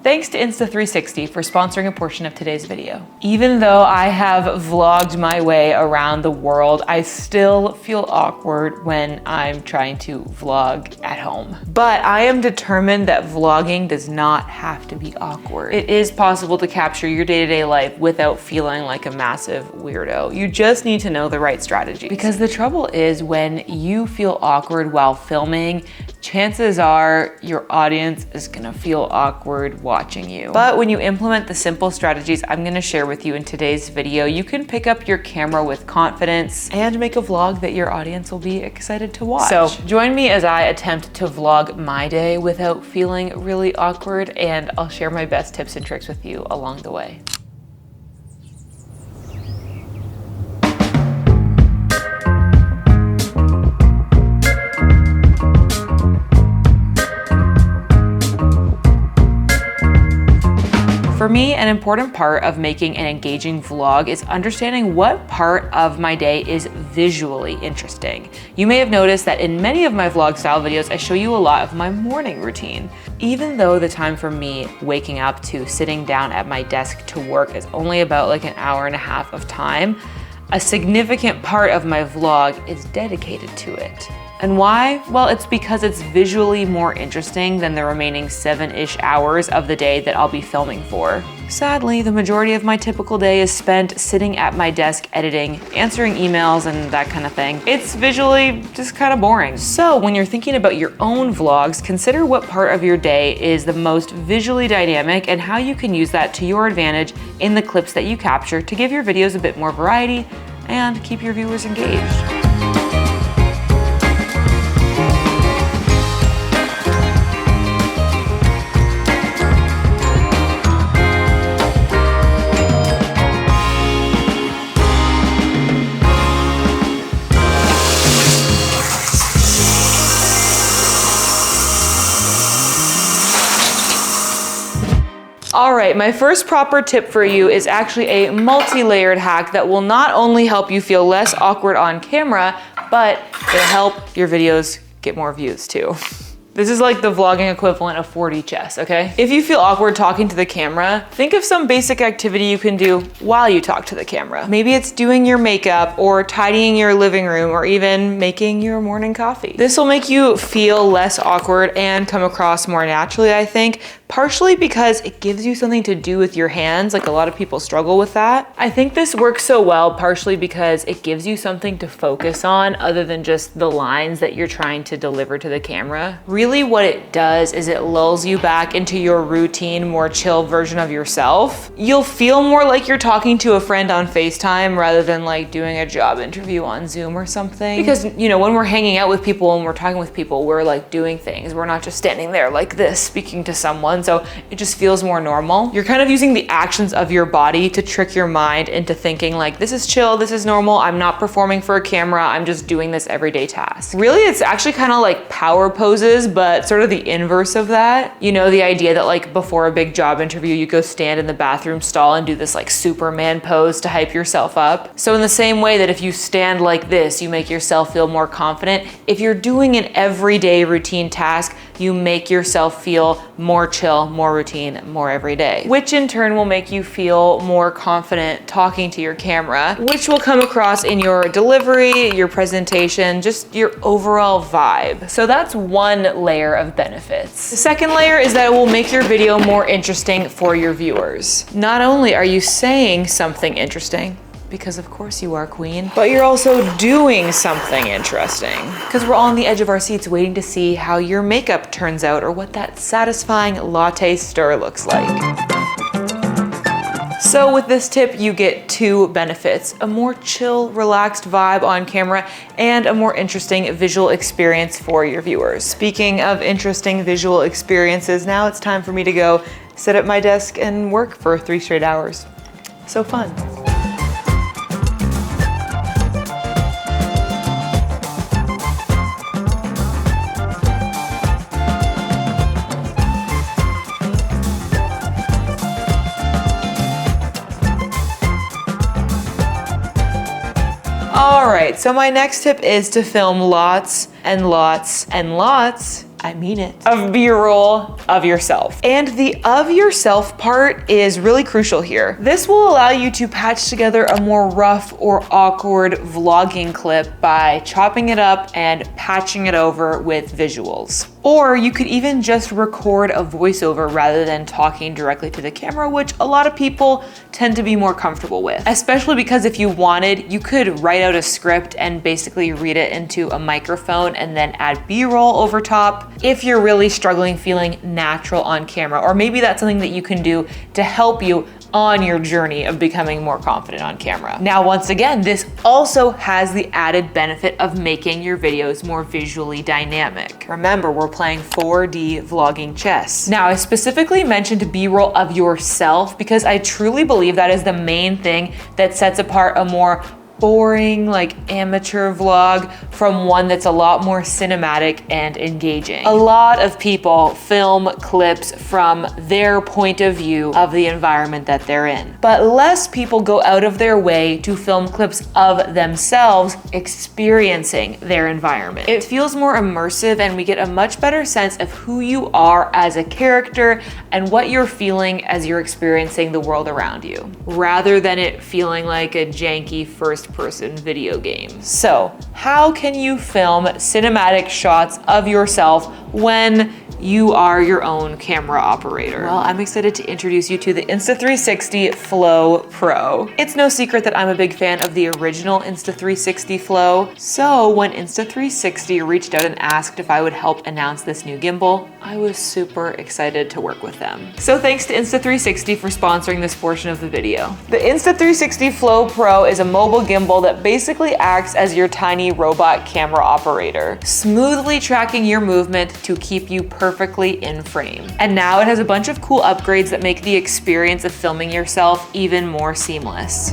Thanks to Insta360 for sponsoring a portion of today's video. Even though I have vlogged my way around the world, I still feel awkward when I'm trying to vlog at home. But I am determined that vlogging does not have to be awkward. It is possible to capture your day-to-day life without feeling like a massive weirdo. You just need to know the right strategy. Because the trouble is when you feel awkward while filming, chances are your audience is gonna feel awkward watching you. But when you implement the simple strategies I'm gonna share with you in today's video, you can pick up your camera with confidence and make a vlog that your audience will be excited to watch. So join me as I attempt to vlog my day without feeling really awkward, and I'll share my best tips and tricks with you along the way. For me, an important part of making an engaging vlog is understanding what part of my day is visually interesting. You may have noticed that in many of my vlog style videos, I show you a lot of my morning routine. Even though the time for me waking up to sitting down at my desk to work is only about like an hour and a half of time, a significant part of my vlog is dedicated to it. And why? Well, it's because it's visually more interesting than the remaining 7-ish hours of the day that I'll be filming for. Sadly, the majority of my typical day is spent sitting at my desk editing, answering emails, and that kind of thing. It's visually just kind of boring. So when you're thinking about your own vlogs, consider what part of your day is the most visually dynamic and how you can use that to your advantage in the clips that you capture to give your videos a bit more variety and keep your viewers engaged. All right, my first proper tip for you is actually a multi-layered hack that will not only help you feel less awkward on camera, but it'll help your videos get more views too. This is like the vlogging equivalent of 4D chess, okay? If you feel awkward talking to the camera, think of some basic activity you can do while you talk to the camera. Maybe it's doing your makeup or tidying your living room or even making your morning coffee. This will make you feel less awkward and come across more naturally, I think, partially because it gives you something to do with your hands, like a lot of people struggle with that. I think this works so well partially because it gives you something to focus on other than just the lines that you're trying to deliver to the camera. Really what it does is it lulls you back into your routine, more chill version of yourself. You'll feel more like you're talking to a friend on FaceTime rather than like doing a job interview on Zoom or something. Because, you know, when we're hanging out with people and we're talking with people, we're like doing things. We're not just standing there like this speaking to someone. So it just feels more normal. You're kind of using the actions of your body to trick your mind into thinking like, this is chill, this is normal, I'm not performing for a camera, I'm just doing this everyday task. Really, it's actually kind of like power poses, but sort of the inverse of that. You know, the idea that like before a big job interview, you go stand in the bathroom stall and do this like Superman pose to hype yourself up. So in the same way that if you stand like this, you make yourself feel more confident. If you're doing an everyday routine task, you make yourself feel more chill, more routine, more everyday, which in turn will make you feel more confident talking to your camera, which will come across in your delivery, your presentation, just your overall vibe. So that's one layer of benefits. The second layer is that it will make your video more interesting for your viewers. Not only are you saying something interesting, because of course you are, queen, but you're also doing something interesting. Because we're all on the edge of our seats waiting to see how your makeup turns out or what that satisfying latte stir looks like. So with this tip, you get two benefits: a more chill, relaxed vibe on camera and a more interesting visual experience for your viewers. Speaking of interesting visual experiences, now it's time for me to go sit at my desk and work for 3 straight hours. So fun. All right, so my next tip is to film lots and lots and lots I mean it, of B-roll of yourself. And the of yourself part is really crucial here. This will allow you to patch together a more rough or awkward vlogging clip by chopping it up and patching it over with visuals. Or you could even just record a voiceover rather than talking directly to the camera, which a lot of people tend to be more comfortable with. Especially because if you wanted, you could write out a script and basically read it into a microphone and then add B-roll over top if you're really struggling feeling natural on camera. Or maybe that's something that you can do to help you on your journey of becoming more confident on camera. Now, once again, this also has the added benefit of making your videos more visually dynamic. Remember, we're playing 4D vlogging chess. Now, I specifically mentioned B-roll of yourself because I truly believe that is the main thing that sets apart a more boring, like amateur vlog from one that's a lot more cinematic and engaging. A lot of people film clips from their point of view of the environment that they're in, but less people go out of their way to film clips of themselves experiencing their environment. It feels more immersive and we get a much better sense of who you are as a character and what you're feeling as you're experiencing the world around you, rather than it feeling like a janky first-person video game. So, how can you film cinematic shots of yourself when you are your own camera operator? Well, I'm excited to introduce you to the Insta360 Flow Pro. It's no secret that I'm a big fan of the original Insta360 Flow. So when Insta360 reached out and asked if I would help announce this new gimbal, I was super excited to work with them. So thanks to Insta360 for sponsoring this portion of the video. The Insta360 Flow Pro is a mobile gimbal that basically acts as your tiny robot camera operator, smoothly tracking your movement to keep you perfectly in frame. And now it has a bunch of cool upgrades that make the experience of filming yourself even more seamless.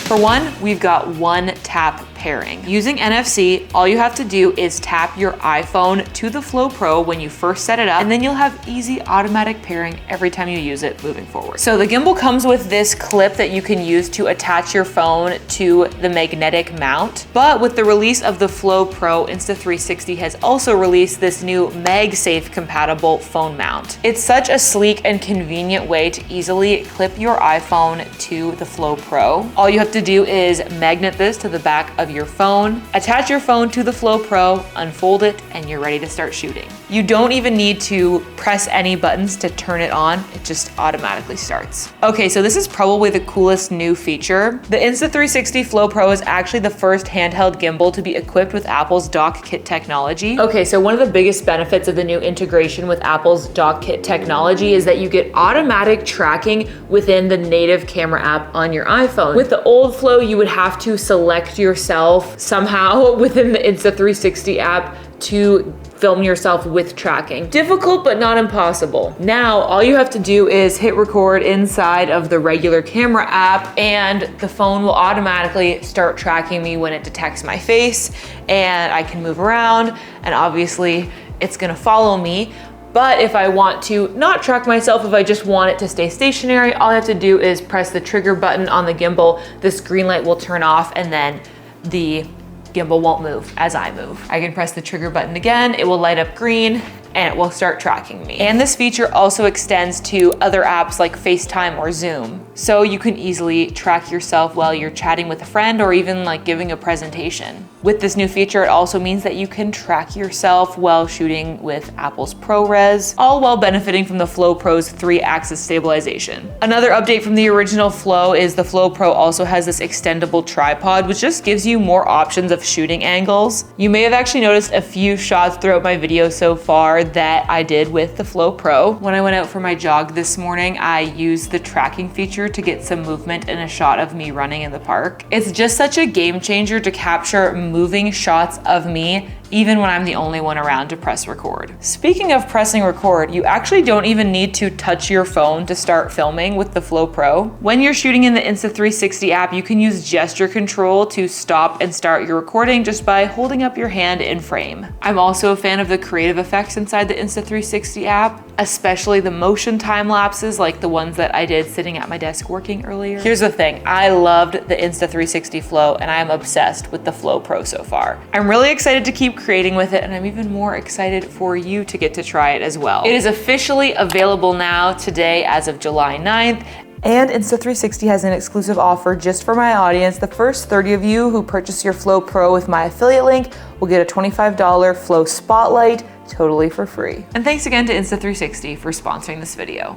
For one, we've got one tap pairing. Using NFC, all you have to do is tap your iPhone to the Flow Pro when you first set it up, and then you'll have easy automatic pairing every time you use it moving forward. So the gimbal comes with this clip that you can use to attach your phone to the magnetic mount. But with the release of the Flow Pro, Insta360 has also released this new MagSafe compatible phone mount. It's such a sleek and convenient way to easily clip your iPhone to the Flow Pro. All you have to do is magnet this to the back of your phone, attach your phone to the Flow Pro, unfold it, and you're ready to start shooting. You don't even need to press any buttons to turn it on, it just automatically starts. Okay, so this is probably the coolest new feature. The Insta360 Flow Pro is actually the first handheld gimbal to be equipped with Apple's Dock Kit technology. Okay, so one of the biggest benefits of the new integration with Apple's Dock Kit technology is that you get automatic tracking within the native camera app on your iPhone. With the old Flow, you would have to select yourself somehow within the Insta360 app to film yourself with tracking. Difficult, but not impossible. Now, all you have to do is hit record inside of the regular camera app and the phone will automatically start tracking me when it detects my face, and I can move around, and obviously it's gonna follow me. But if I want to not track myself, if I just want it to stay stationary, all I have to do is press the trigger button on the gimbal, this green light will turn off, and then the gimbal won't move as I move. I can press the trigger button again, it will light up green, and it will start tracking me. And this feature also extends to other apps like FaceTime or Zoom. So you can easily track yourself while you're chatting with a friend or even like giving a presentation. With this new feature, it also means that you can track yourself while shooting with Apple's ProRes, all while benefiting from the Flow Pro's 3-axis stabilization. Another update from the original Flow is the Flow Pro also has this extendable tripod, which just gives you more options of shooting angles. You may have actually noticed a few shots throughout my video so far that I did with the Flow Pro. When I went out for my jog this morning, I used the tracking feature to get some movement in a shot of me running in the park. It's just such a game changer to capture moving shots of me even when I'm the only one around to press record. Speaking of pressing record, you actually don't even need to touch your phone to start filming with the Flow Pro. When you're shooting in the Insta360 app, you can use gesture control to stop and start your recording just by holding up your hand in frame. I'm also a fan of the creative effects inside the Insta360 app. especially the motion time lapses like the ones that I did sitting at my desk working earlier. Here's the thing, I loved the Insta360 Flow and I am obsessed with the Flow Pro so far. I'm really excited to keep creating with it and I'm even more excited for you to get to try it as well. It is officially available now today as of July 9th. And Insta360 has an exclusive offer just for my audience. The first 30 of you who purchase your Flow Pro with my affiliate link will get a $25 Flow Spotlight totally for free. And thanks again to Insta360 for sponsoring this video.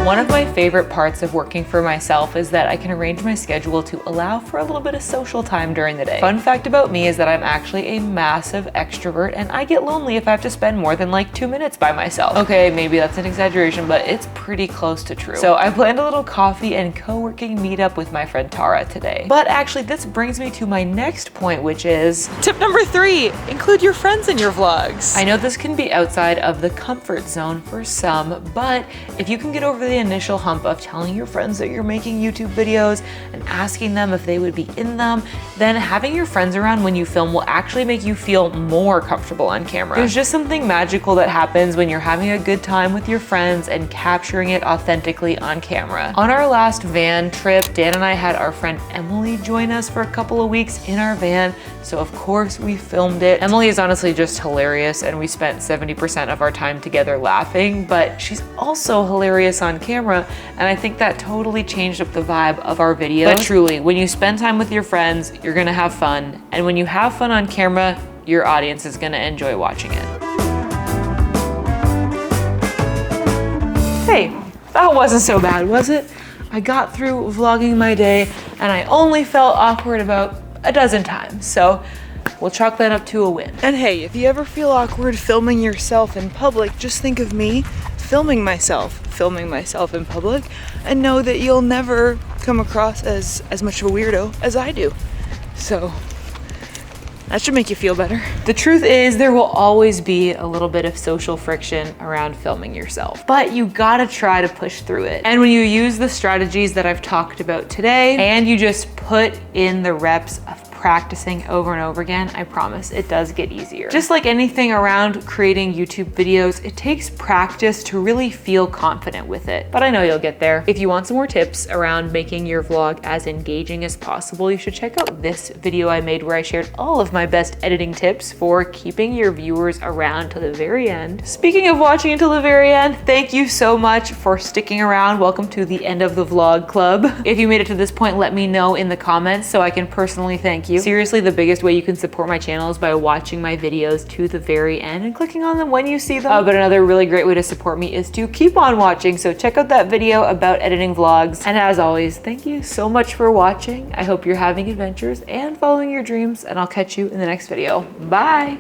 One of my favorite parts of working for myself is that I can arrange my schedule to allow for a little bit of social time during the day. Fun fact about me is that I'm actually a massive extrovert and I get lonely if I have to spend more than like 2 minutes by myself. Okay, maybe that's an exaggeration, but it's pretty close to true. So I planned a little coffee and co-working meetup with my friend Tara today. But actually this brings me to my next point, which is tip number 3, include your friends in your vlogs. I know this can be outside of the comfort zone for some, but if you can get over the initial hump of telling your friends that you're making YouTube videos and asking them if they would be in them, then having your friends around when you film will actually make you feel more comfortable on camera. There's just something magical that happens when you're having a good time with your friends and capturing it authentically on camera. On our last van trip, Dan and I had our friend Emily join us for a couple of weeks in our van, so of course we filmed it. Emily is honestly just hilarious and we spent 70% of our time together laughing, but she's also hilarious on camera, and I think that totally changed up the vibe of our videos. But truly, when you spend time with your friends, you're gonna have fun, and when you have fun on camera, your audience is gonna enjoy watching it. Hey, that wasn't so bad, was it? I got through vlogging my day, and I only felt awkward about a dozen times, so we'll chalk that up to a win. And hey, if you ever feel awkward filming yourself in public, just think of me filming myself in public, and know that you'll never come across as much of a weirdo as I do. So that should make you feel better. The truth is there will always be a little bit of social friction around filming yourself, but you gotta try to push through it. And when you use the strategies that I've talked about today, and you just put in the reps of practicing over and over again, I promise it does get easier. Just like anything around creating YouTube videos, it takes practice to really feel confident with it, but I know you'll get there. If you want some more tips around making your vlog as engaging as possible, you should check out this video I made where I shared all of my best editing tips for keeping your viewers around to the very end. Speaking of watching until the very end, thank you so much for sticking around. Welcome to the end of the vlog club. If you made it to this point, let me know in the comments so I can personally thank you. Seriously, the biggest way you can support my channel is by watching my videos to the very end and clicking on them when you see them. But another really great way to support me is to keep on watching. So check out that video about editing vlogs. And as always, thank you so much for watching. I hope you're having adventures and following your dreams, and I'll catch you in the next video. Bye.